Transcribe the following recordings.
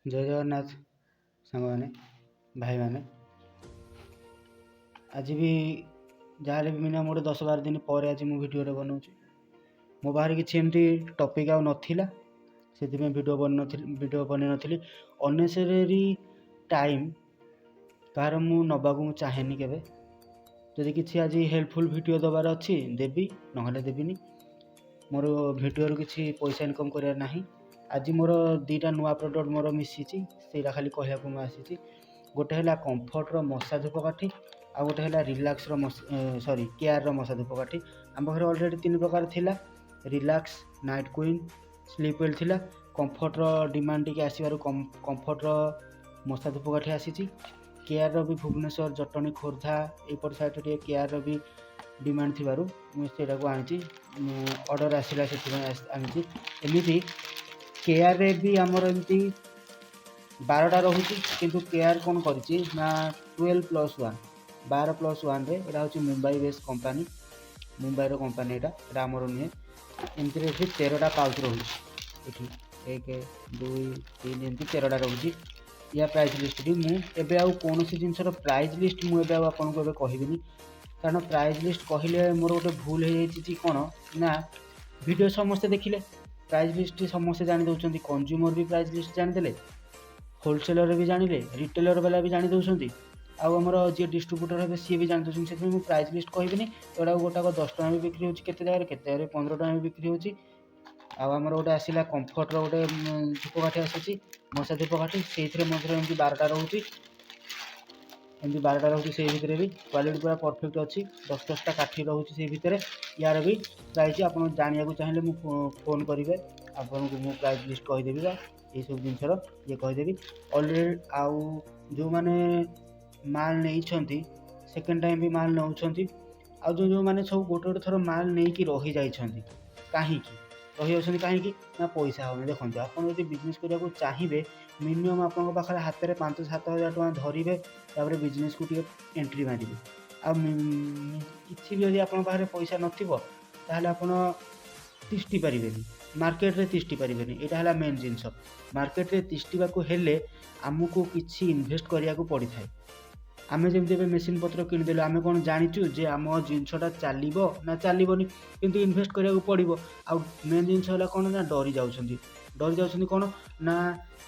जय जगन्नाथ सांग मैंने भाई मैंने आज भी जहाँ भी मिनिमम गोटे 10-12 दिन पर आज मुझे भिडियो बनाऊँ मो पाखे किसी एमती टपिक आउ नाला से भिडियो बन नी अनेसेसरी टाइम कार मु नबाक चाहेनी केवे जदि किसी आज हेल्पफुल भिडियो दबार अच्छी देवी ना देवीनी मोर भिडियो किसी पैसा इनकम करार ना आज मोर दुईटा नुआ प्रडक्ट मोर मिसी से खाली कहूँ मुझे गोटे है कंफर्टर मशा धूपकाठी आ गोटे है रिलैक्स सॉरी केयर मशा धूपकाठी आम पाखे अलरेडी 3 प्रकार थिला रिलैक्स नाइट क्वीन स्लीपवेल थिला कंफर्टर डिमांड टी आसबार कंफर्टर मशा धूपकाठी आसी केयर भी भुवनेश्वर जटणी खोर्धा यपट साइड केयर भी डिमांड थी मुझे आनी ऑर्डर आसला से आनी एमती केयर भी आमर एमती 12टा रोचे किंतु केयर कौन करी ना 12+1 12+1 रे एटा हूँ Mumbai based company Mumbai company एटा आमर नुहे एमती 13टा पाउच रोचे ये 1 2 3 एमती 13टा रोचे या प्राइस लिस्ट भी मुझे आउ कौन जिनसर प्राइस लिस्ट मुझे आपको कहबी कारण प्राइस लिस्ट कहले मोर गोटे भूल हो जाए कौन ना वीडियो समस्ते देखिले प्राइस लिस्ट समस्ते जानी दौरान कंज्यूमर भी प्राइस लिस्ट जानीदे होलसेलर भी जानिले रिटेलर वाला भी जानी दौरान आमर जी डिस्ट्रीब्यूटर हे सी भी जानी दौरान से प्राइस लिस्ट कहबी एटा गोटाक 10 टका भी बिक्री होती केते जगह केते जगह 15 टका भी बिक्री होती आमर गोटे आसला कंफर्टर गोटे धूपकाठी आसी मशा धूपकाठी से एमती 12टा रोचे एमती 12टा रोचे से भितर भी क्वालिटी पूरा परफेक्ट अच्छी 10-10टा काठी रोचे से भितर यार भी प्राइस आप जानवा चाहिए मुझे फोन करेंगे आपको मुझे प्राइस लिस्ट कहीदेवी ये सब जिनसर ये कहीदेवी अलरेडी आउ जो मैंने माल नहीं सेकेंड टाइम भी माल नौ आ जो मैंने सब गोटे गोटे थर माल नहीं कि रही जाइए कहीं रही कहीं ना पैसा होनी देखो आप बिजनेस करने चाहिए मिनिमम आप हाथ में 5-7 हज़ार टका धरवे तापर बिजनेस को एंट्री मारे किसी भी आप पैसा नाला आप तिष्टि पारे मार्केट रे तिष्टि पारे यहाँ है मेन जिनस मार्केट रे तिष्टिबा हेले आमको किसी इन्वेस्ट करने को पड़ी था आमे जमी मेसीन पत्र किणदेलु आमे कौन जाचु जे आम जिनसटा चलो ना चलबनी किंतु इन्वेस्ट करने पड़ो आ मेन जिनस है कौन ना डरी जाऊँ कौन ना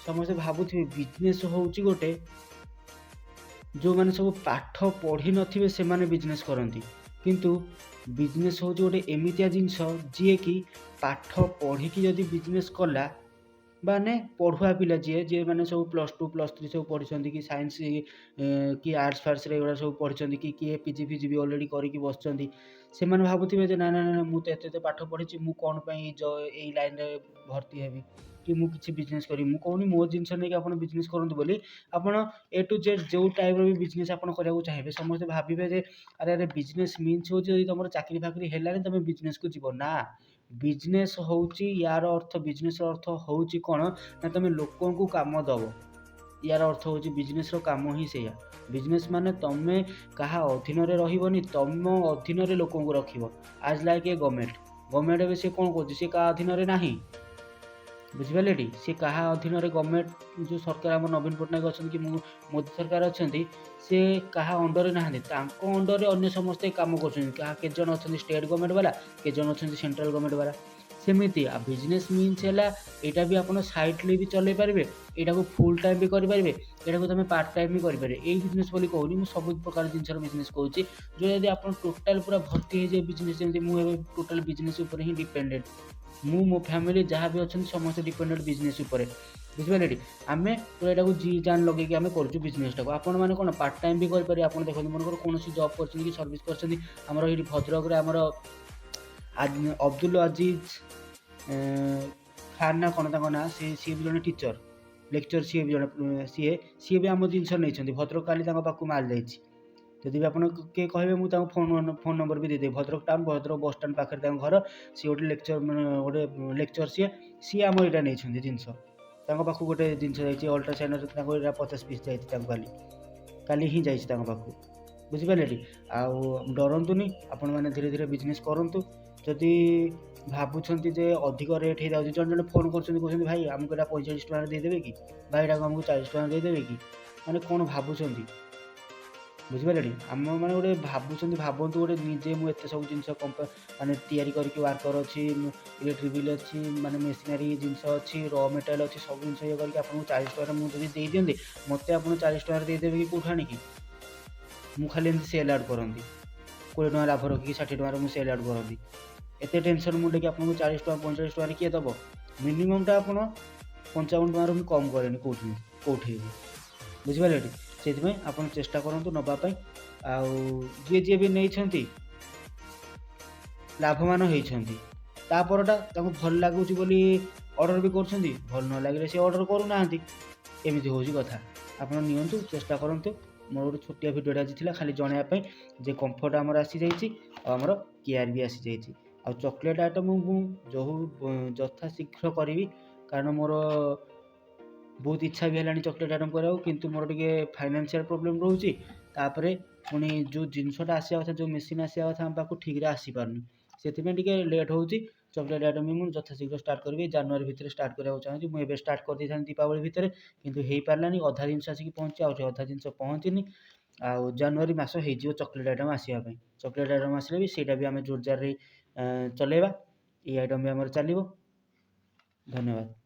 समस्ते भावुवे बिजनेस हूँ गोटे जो मैंने सब पाठ पढ़ी नथिबे से माने बिजनेस करती किंतु बिजनेस हूँ गोटे एमितिया जिनस जी कि पाठ पढ़ी जदि बिजनेस कला माने पढ़ुआ पिला जी मैंने सब +2 +3 सब पढ़ी कि साइंस कि आर्ट्स फार्ट्स एगुड़ा सब पढ़ी कि किए पीजी फिजी भी अलरेडी करके बसुँच से भावुवे ना ना ना मुझे एत पाठ पढ़ी मुझे कौन यही लाइन रे भर्ती हेबी कि मुझे किसी बिजनेस करी मु कहूनी मो जिनस नहीं आप बिजनेस करूँ बोली आपड़ ए टू जेड जो टाइप भी बिजनेस आप चाहिए समस्त भावे जे अरे अरे बिजनेस मीन्स हो तुम चाकरी फाकरी है तुम बिजनेस को जीव ना बिजनेस हूँ यार अर्थ बिजनेस अर्थ हूँ कौन ना तुम लोक को काम दब यार अर्थ हूँ बिजनेस काम ही से बिजनेस माने तुम क्या अधीन रही तुम अधीन लोक रख आज लाइक ए गवर्नमेंट भी सी कौन कौन सी क्या अधीन ना बुझिपारे टी सी क्या अधीन गवर्नमेंट जो सरकार आम नवीन पट्टनायक अच्छा कि मोदी सरकार अच्छा सी क्या अंडर ना अंडर अन्य समस्ते कम कर जन अच्छा स्टेट गवर्नमेंट वाला के जन अच्छा सेंट्रल गवर्नमेंट वाला सेमती आ बिजनेस मीन्स है यहाँ भी आप साइडली भी चल पारे यहाँ को फुल टाइम भी करेंगे यहाँ को तुम पार्ट टाइम भी करेंगे यही बिजनेस बोली कहूनी मुझे सब प्रकार जिनसर बिजनेस कहूँ जो यदि आप टोटाल पूरा भर्ती हो जाए बिजनेस जमी मुझे टोटाल बिजनेस उपर ही डिपेंडेंट मो फैमिली जहाँ भी अच्छा समस्त डिपेंडेंट बिजनेस उपर बुझिपारे आम पूरा यहाँ जी जान लगे आम कर बिजनेसटा को आपण मैंने कौन पार्ट टाइम भी करेंगे आप देखते मनकर कौन जॉब कर सर्विस करमर ये भद्रक आमर अब्दुल अजीज खान ना कौन ना सी भी जन टीचर लेक्चर सी भी जन सी भी आम जिनस नहीं भद्रक काली पाक माल जाइए जदि भी आप कहे मुझे फोन नंबर भी देदेवी भद्रक टाउन भद्रक बस स्टाण पाखे घर सी गोटे लेक्चर गोटे लेक्चर सी आम यहाँ नहीं जिनस पाक गोटे जिनस जाइए अल्ट्रासाउंड 50 पीस जाइए काली ही जाइए पाक बुझिपारे टी आउ डरतुनि आपण मैंने धीरे धीरे बिजनेस करूँ जदि ଭାବୁଛନ୍ତି ଯେ ଅଧିକ ରେଟ୍ ହେଇଯାଉଛି, ଜଣେ ଜଣେ ଫୋନ୍ କରୁଛନ୍ତି କହୁଛନ୍ତି ଭାଇ ଆମକୁ ଏଇଟା 45 ଟଙ୍କାରେ ଦେଇଦେବେ କି, ଭାଇ ଏଇଟାକୁ ଆମକୁ 40 ଟଙ୍କା ଦେଇଦେବେ କି, ମାନେ କ'ଣ ଭାବୁଛନ୍ତି ବୁଝିପାରିଲେଣି? ଆମ ମାନେ ଗୋଟେ ଭାବୁଛନ୍ତି, ଭାବନ୍ତୁ ଗୋଟେ ନିଜେ ମୁଁ ଏତେ ସବୁ ଜିନିଷ ମାନେ ତିଆରି କରିକି ୱାର୍କର ଅଛି, ଇଲେକ୍ଟ୍ରିକ୍ ବିଲ୍ ଅଛି, ମାନେ ମେସିନାରୀ ଜିନିଷ ଅଛି, ର ମେଟେରିଆଲ୍ ଅଛି, ସବୁ ଜିନିଷ ଇଏ କରିକି ଆପଣଙ୍କୁ 40 ଟଙ୍କାରେ ମୁଁ ଯଦି ଦେଇଦିଅନ୍ତି, ମୋତେ ଆପଣ 40 ଟଙ୍କାରେ ଦେଇଦେବେ କି କେଉଁଠୁ ଆଣିକି? ମୁଁ ଖାଲି ଏମିତି ସେଲ୍ ଆଉଟ୍ କରନ୍ତି, 20 ଟଙ୍କା ଲାଭ ରଖିକି 60 ଟଙ୍କାରେ ମୁଁ ସେଲ୍ ଆଉଟ୍ କରନ୍ତି। ଏତେ ଟେନସନ୍ ମୁଣ୍ଡକି ଆପଣଙ୍କୁ 40 ଟଙ୍କା 45 ଟଙ୍କାରେ କିଏ ଦେବ? ମିନିମମ୍ଟା ଆପଣ 55 ଟଙ୍କାରୁ ମୁଁ କମ୍ କରେନି କେଉଁଠି ବି, ବୁଝିପାରିଲେ? ସେଥିପାଇଁ ଆପଣ ଚେଷ୍ଟା କରନ୍ତୁ ନେବା ପାଇଁ। ଆଉ ଯିଏ ବି ନେଇଛନ୍ତି ଲାଭବାନ ହେଇଛନ୍ତି। ତାପରଟା ତାଙ୍କୁ ଭଲ ଲାଗୁଛି ବୋଲି ଅର୍ଡ଼ର ବି କରୁଛନ୍ତି, ଭଲ ନ ଲାଗିଲେ ସେ ଅର୍ଡ଼ର କରୁନାହାନ୍ତି। ଏମିତି ହେଉଛି କଥା। ଆପଣ ନିଅନ୍ତୁ, ଚେଷ୍ଟା କରନ୍ତୁ। ମୋର ଗୋଟେ ଛୋଟିଆ ଭିଡ଼ିଓଟା ଆଜି ଥିଲା ଖାଲି ଜଣାଇବା ପାଇଁ ଯେ କମ୍ଫର୍ଟ ଆମର ଆସିଯାଇଛି ଆଉ ଆମର କେୟାର ବି ଆସିଯାଇଛି। ଆଉ ଚକୋଲେଟ୍ ଆଇଟମ୍ ମୁଁ ଯଥା ଶୀଘ୍ର କରିବି, କାରଣ ମୋର ବହୁତ ଇଚ୍ଛା ବି ହେଲାଣି ଚକୋଲେଟ୍ ଆଇଟମ୍ କରିବାକୁ, କିନ୍ତୁ ମୋର ଟିକେ ଫାଇନାନ୍ସିଆଲ୍ ପ୍ରୋବ୍ଲେମ୍ ରହୁଛି। ତାପରେ ପୁଣି ଯେଉଁ ଜିନିଷଟା ଆସିବା କଥା, ଯେଉଁ ମେସିନ୍ ଆସିବା କଥା ଆମ ପାଖକୁ ଠିକ୍ରେ ଆସିପାରୁନି, ସେଥିପାଇଁ ଟିକେ ଲେଟ୍ ହେଉଛି। ଚକୋଲେଟ୍ ଆଇଟମ୍ ବି ମୁଁ ଯଥାଶୀଘ୍ର ଷ୍ଟାର୍ଟ କରିବି, ଜାନୁଆରୀ ଭିତରେ ଷ୍ଟାର୍ଟ କରିବାକୁ ଚାହୁଁଛି। ମୁଁ ଏବେ ଷ୍ଟାର୍ଟ କରିଦେଇଥାନ୍ତି ଦୀପାବଳି ଭିତରେ, କିନ୍ତୁ ହେଇପାରିଲାନି, ଅଧା ଜିନିଷ ଆସିକି ପହଞ୍ଚି, ଆଉ ଅଧା ଜିନିଷ ପହଞ୍ଚିନି। ଆଉ ଜାନୁଆରୀ ମାସ ହେଇଯିବ ଚକୋଲେଟ୍ ଆଇଟମ୍ ଆସିବା ପାଇଁ। ଚକୋଲେଟ୍ ଆଇଟମ୍ ଆସିଲେ ବି ସେଇଟା ବି ଆମେ ଜୋରଜାରରେ ଚଲେଇବା, ଏଇ ଆଇଟମ୍ ବି ଆମର ଚାଲିବ। ଧନ୍ୟବାଦ।